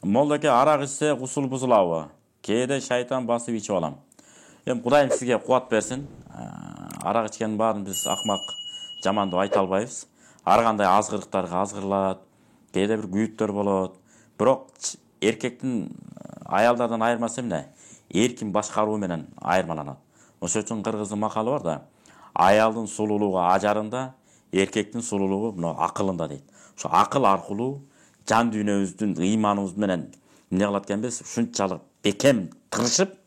молдеке арақ ішсе гусул бузулабы? Кээде шайтан басып ичип алам. Эми Кудайым сизге кубат берсин. Арақ ичкенин баарын биз акмак, жаман деп айта албайбыз. Ар кандай азгырыктарга азгырылат, кээде бир күйүттөр болот. Бирок эркектин аялдардан айырмасы эмне? Эркин башкаруу менен айырмаланат. Ошон үчүн кыргыздын макалы бар да, аялдын сулуулугу ажарында, эркектин сулуулугу мына акылында дейт. Ошо акыл аркылуу жан дүйнөбүздүн, ыйманыбыз менен эмне кылат экенбиз? Ушунчалык бекем тырышып,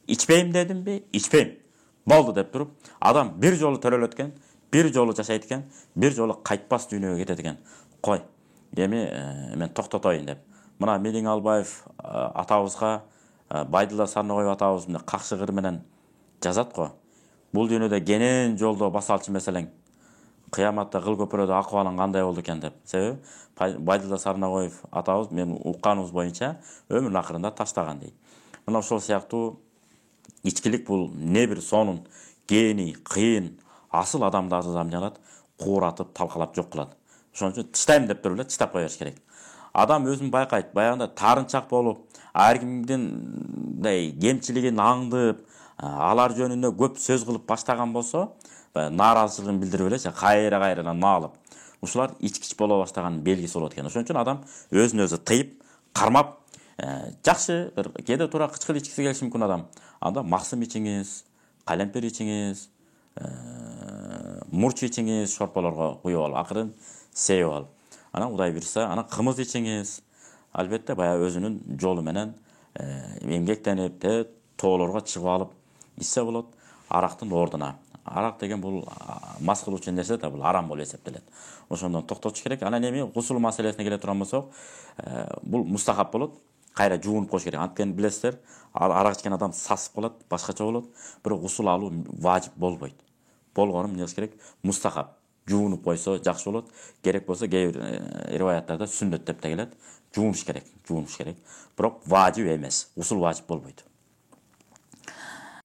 ичпейм дедимби? Ичпейм. Болду деп туруп, адам бир жолу төрөлөт экен, бир жолу жашайт экен, бир жолу кайтпас дүйнөгө кетет экен. Кой, эми мен токтотоюн деп. Мына Мелиң Албаев атабызга, Байдылда Сарнагоев атабыз мына какшыгыр менен жазат го. Бул дүйнөдө кенен жолдо басалчы меселең. Кыяматта кыл көпүрөдө акыбалың кандай болду экен деп. Себеби Байдылда Сарнагоев атабыз мен укканыбыз боюнча өмүрүнүн акырында таштаган дейт. Мына ошол сыяктуу ичкилик бул не бир сонун, кээни, кыйын, асыл адамдарды да эмне кылат? Кууратып, талкалап жок кылат. Ошон үчүн тыштайм деп туруп эле тыштап кое бериш керек. Адам өзүн байкайт, баягында таарынчак болуп, ар кимдин кемчилигин аңдып, алар жөнүндө көп сөз кылып баштаган болсо, нааразычылыгын билдирип эле кайра-кайрадан маалып, ушулар ичкич боло баштаган белгиси болот экен. Ошон үчүн адам өзүн өзү тыйып, кармап, жакшы бир кээде туура кычкыл ичкиси келиши мүмкүн адам. Анда максым ичиңиз, калемпир ичиңиз, мурч ичиңиз, шорполорго куюп алып, акырын сеип алып. Анан Кудай буйрса, анан кымыз ичиңиз. Албетте баягы өзүнүн жолу менен эмгектенип, тоолорго чыгып алып ичсе болот. Арактын ордуна. Арак деген бул мас кылуучу нерсе да, бул арам болуп эсептелет. Ошондон токтотуш керек. Анан эми гусул маселесине келе турган болсок, бул мустахап болот. Кайра жуунуп коюш керек. Анткени билесиздер, арак ичкен адам сасып калат, башкача болот. Бирок гусул алуу важип болбойт. Болгону эмне кылыш керек? Мустахап. Жуунуп койсо жакшы болот. Керек болсо кээ бир риваяттарда сүннөт деп те келет. Жуунуш керек. Бирок важип эмес. Гусул важип болбойт.